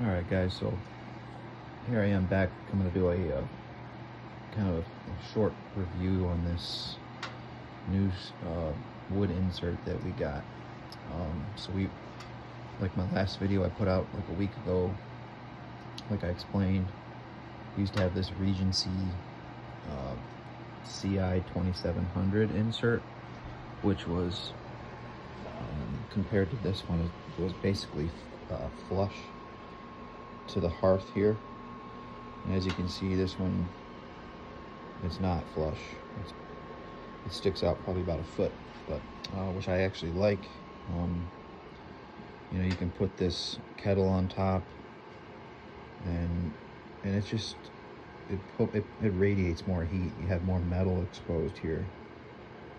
Alright guys, so here I am back. I'm going to do a kind of a short review on this new wood insert that we got. So like my last video I put out like a week ago, like I explained, we used to have this Regency CI 2700 insert, which was, compared to this one, it was basically flush to the hearth here. And as you can see, this one is not flush. It sticks out probably about a foot, but which I actually like. You know, you can put this kettle on top, and it's just it radiates more heat. You have more metal exposed here.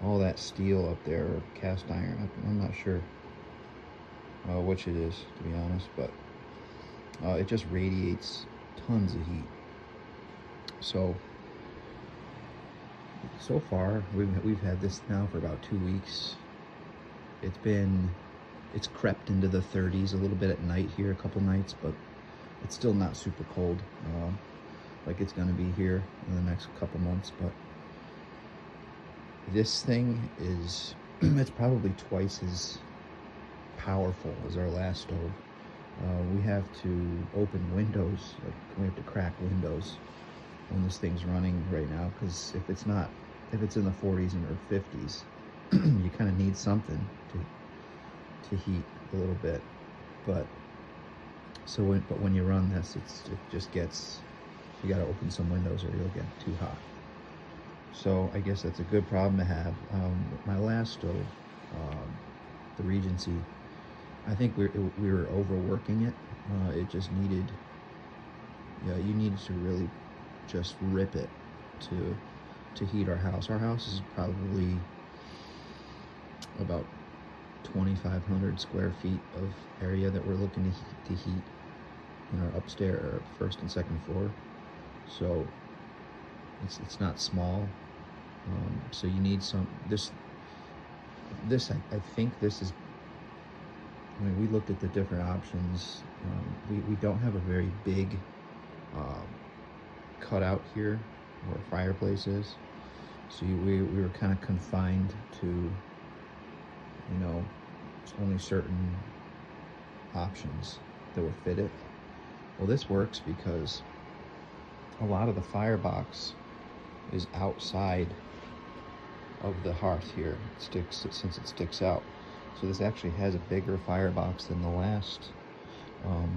All that steel up there, or cast iron. I'm not sure which it is, to be honest, but it just radiates tons of heat. So far we've had this now for about 2 weeks. It's crept into the 30s a little bit at night here, a couple nights, but it's still not super cold like it's gonna be here in the next couple months. But this thing is it's probably twice as powerful as our last stove. We have to open windows, like we have to crack windows when this thing's running right now, because if it's in the 40s or 50s, you kind of need something to heat a little bit. But when you run this, you got to open some windows or you'll get too hot. So I guess that's a good problem to have. My last stove, the Regency, I think we were overworking it. It just needed, you needed to really just rip it to heat our house. Our house is probably about 2,500 square feet of area that we're looking to heat in our upstairs, first and second floor. So it's not small. So you need some this. I think this is. I mean, we looked at the different options. We don't have a very big cutout here where a fireplace is, so we were kind of confined to, only certain options that would fit it. Well, this works because a lot of the firebox is outside of the hearth here. Since it sticks out. So this actually has a bigger firebox than the last,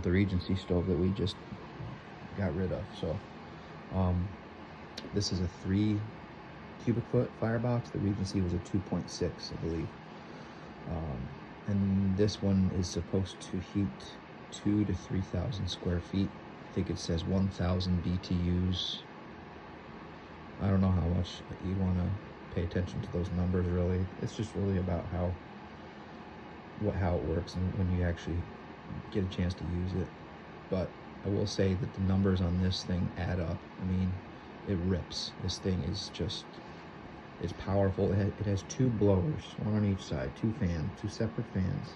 the Regency stove that we just got rid of. So this is a 3 cubic foot firebox. The Regency was a 2.6, I believe. And this one is supposed to heat 2,000 to 3,000 square feet. I think it says 1,000 BTUs. I don't know how much you want to pay attention to those numbers, really. It's just really about how it works and when you actually get a chance to use it. But I will say that the numbers on this thing add up. I mean, it rips. This thing is just, it's powerful. It has 2 blowers, one on each side, 2 separate fans.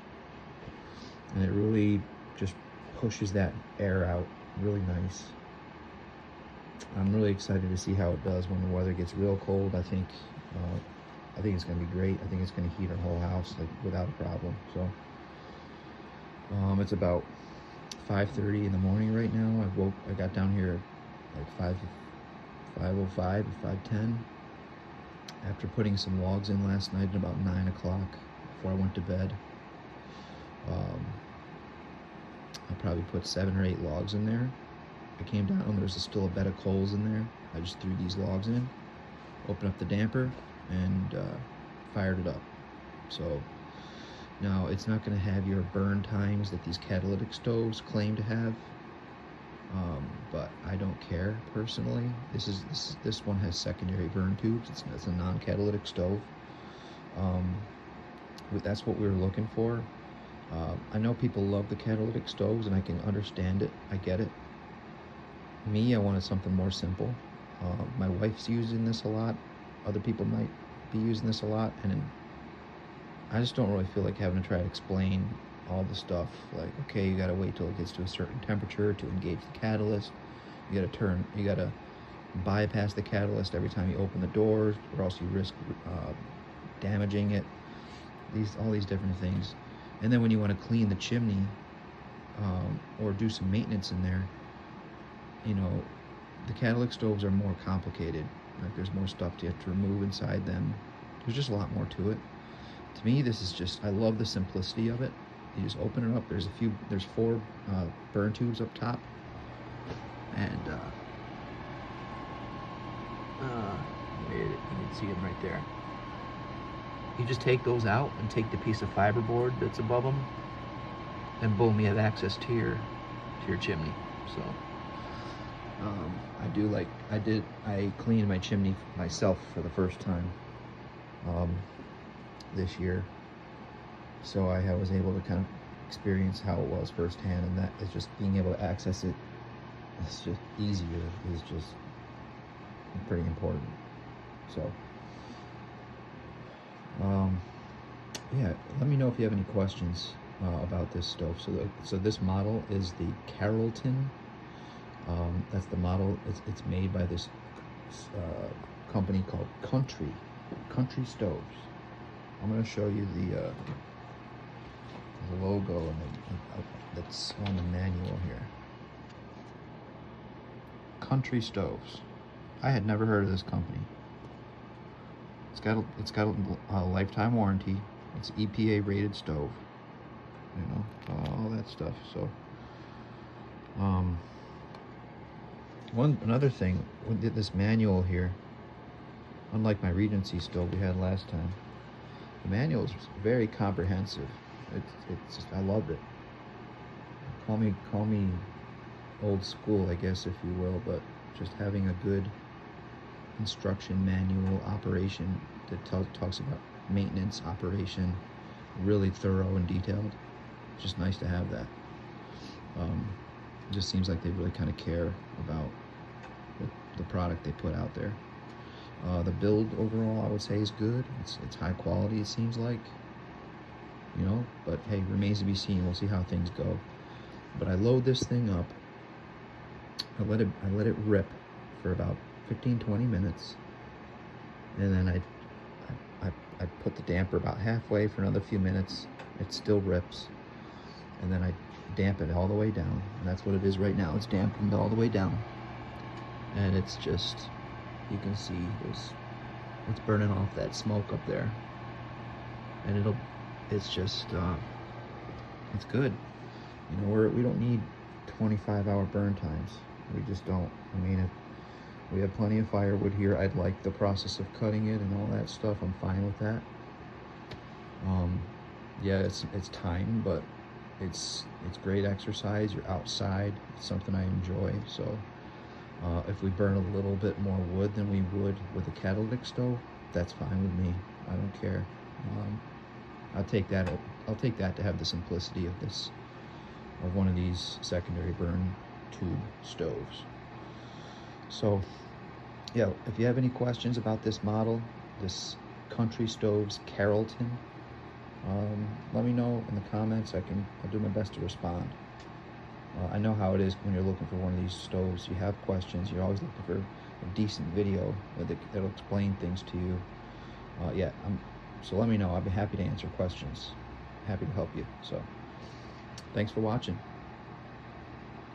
And it really just pushes that air out really nice. I'm really excited to see how it does when the weather gets real cold. I think it's going to be great. I think it's going to heat our whole house like without a problem. So it's about 5:30 in the morning right now. I got down here like 5:05 or 5:10 after putting some logs in last night at about 9 o'clock before I went to bed. I probably put 7 or 8 logs in there. I came down and there's still a bed of coals in there. I just threw these logs in, opened up the damper, and fired it up. So now it's not going to have your burn times that these catalytic stoves claim to have, but I don't care personally. This one has secondary burn tubes. It's a non-catalytic stove. That's what we were looking for. I know people love the catalytic stoves, and I can understand it. I get it. Me, I wanted something more simple. My wife's using this a lot. Other people might be using this a lot, and I just don't really feel like having to try to explain all the stuff like, okay, you gotta wait till it gets to a certain temperature to engage the catalyst. You gotta bypass the catalyst every time you open the doors, or else you risk damaging it. All these different things. And then when you want to clean the chimney, or do some maintenance in there, you know, the catalytic stoves are more complicated. Like, there's more stuff you have to remove inside them. There's just a lot more to it. To me, this is just, I love the simplicity of it. You just open it up. There's 4 burn tubes up top, and you can see them right there. You just take those out and take the piece of fiberboard that's above them, and boom, you have access to your chimney. So I cleaned my chimney myself for the first time this year, so I was able to kind of experience how it was firsthand, and that is just being able to access it. It's just easier, is just pretty important. So yeah, let me know if you have any questions about this stove. So this model is the Carrollton. That's the model. It's made by this company called Country Stoves. I'm going to show you the logo that's on the manual here. Country Stoves. I had never heard of this company. It's got a lifetime warranty. It's EPA rated stove. You know, all that stuff. So, another thing with this manual here, unlike my Regency stove we had last time, the manual is very comprehensive. It's I love it. Call me old school, I guess, if you will, but just having a good instruction manual operation that talks about maintenance, operation, really thorough and detailed. It's just nice to have that. It just seems like they really kind of care about the product they put out there. The build overall, I would say, is good. It's high quality, it seems like, you know, but hey, remains to be seen. We'll see how things go. But I load this thing up, I let it rip for about 15-20 minutes, and then I put the damper about halfway for another few minutes. It still rips, and then I damp it all the way down, and that's what it is right now. It's dampened all the way down, and it's just, you can see it's burning off that smoke up there, and it's just it's good. You know, we don't need 25-hour burn times. We just don't. I mean, we have plenty of firewood here. I'd like the process of cutting it and all that stuff. I'm fine with that. Yeah, it's time, but it's great exercise. You're outside. It's something I enjoy. So if we burn a little bit more wood than we would with a catalytic stove, that's fine with me. I don't care. I'll take that to have the simplicity of one of these secondary burn tube stoves. So yeah, if you have any questions about this model, this Country Stoves Carrollton, let me know in the comments. I'll do my best to respond. I know how it is when you're looking for one of these stoves. You have questions. You're always looking for a decent video that'll explain things to you. Yeah, so let me know. I'll be happy to answer questions. Happy to help you. So thanks for watching.